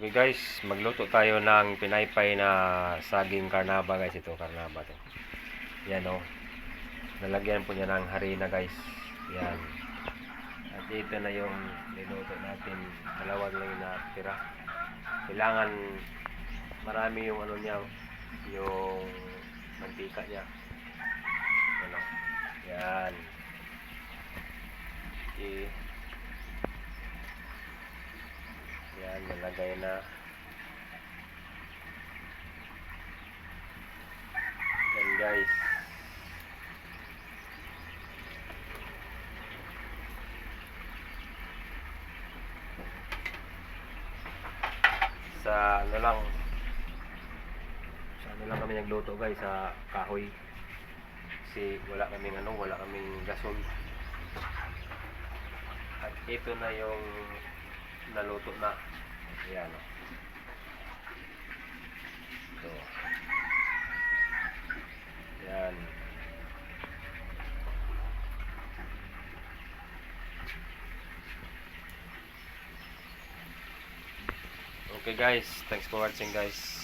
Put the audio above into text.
Okay guys, magluto tayo ng pinaypay na saging karnaba guys. Ito karnaba to. Yan o. Nalagyan po niya ng harina guys. Yan. At ito na yung niluto natin. Dalawang lang na tira. Kailangan marami yung ano niya, yung mantika niya. Ano? Yan. Okay. Yan, nalagay na. Yan guys. Sa ano lang kami nagluto guys, sa kahoy. Kasi wala kaming gasol. At ito na yung naluto na. Ayan o. So, ayan. Okay guys, thanks for watching guys.